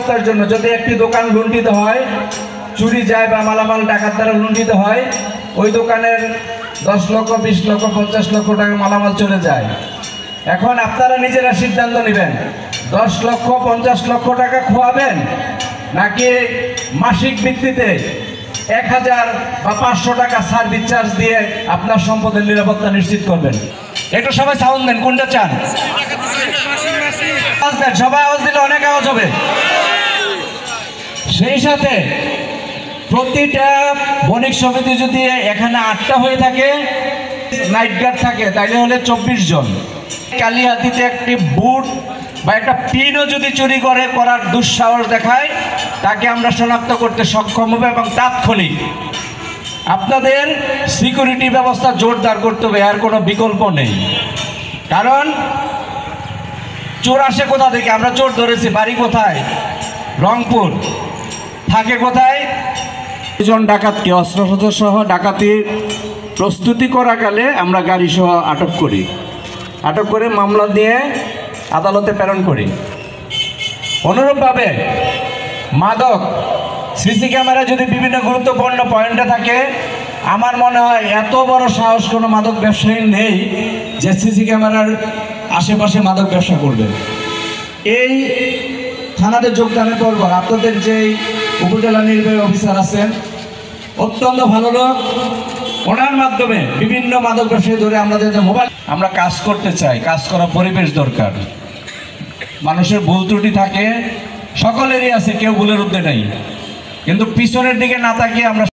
তার জন্য যদি একটি দোকান লুণ্ঠিত হয়, চুরি যায় বা মালামাল ডাকাত দ্বারা লুণ্ঠিত হয়, ওই দোকানের 10 লক্ষ 20 লক্ষ 50 লক্ষ টাকা মালামাল চলে যায়। এখন আপনারা নিজেরা সিদ্ধান্ত নেবেন 10 লক্ষ 50 লক্ষ টাকা খোয়াবেন নাকি মাসিক ভিত্তিতে 1000 বা 500 টাকা সার্ভিস চার্জ দিয়ে আপনার সম্পদের নিরাপত্তা নিশ্চিত করবেন। একটু সবাই সাউন্ড দেন, কোনটা চান? সবাই আওয়াজ দিলে অনেক আওয়াজ হবে। সেই সাথে প্রতিটা বণিক সমিতি যদি এখানে 8টা হয়ে থাকে, নাইট গার্ড থাকে, তাইলে হলে 24 জন। কালিহাতিতে একটি বুট বা একটা পিনও যদি চুরি করার দুঃসাহস দেখায়, তাকে আমরা শনাক্ত করতে সক্ষম হবে এবং তাৎক্ষণিক আপনাদের সিকিউরিটি ব্যবস্থা জোরদার করতে হবে, আর কোনো বিকল্প নেই। কারণ চোর আসে কোথা থেকে? আমরা চোর ধরেছি, বাড়ি কোথায়? রংপুর। থাকে কোথায়? দুজন ডাকাতকে অস্ত্রশস্ত্র সহ ডাকাতির প্রস্তুতি করাকালে আমরা গাড়ি সহ আটক করি। আটক করে মামলা দিয়ে আদালতে প্রেরণ করি। অনুরূপভাবে মাদক সিসি ক্যামেরা যদি বিভিন্ন গুরুত্বপূর্ণ পয়েন্টে থাকে, আমার মনে হয় এত বড় সাহস কোনো মাদক ব্যবসায়ী নেই যে সিসি ক্যামেরার আশেপাশে মাদক ব্যবসা করবে। এই থানাতে যোগদানের পর আপনাদের যেই উপজেলা নির্বাহী অফিসার আছেন, অত্যন্ত ভালো লোক, ওনার মাধ্যমে বিভিন্ন মাদক ব্যবসায়ী ধরে আমাদের যে মোবাইল, আমরা কাজ করতে চাই, কাজ করার পরিবেশ দরকার। মানুষের ভুল ত্রুটি থাকে, সকলেরই আছে, কেউ ভুলের ঊর্ধ্বে নেই, কিন্তু পিছনের দিকে না তাকিয়ে আমরা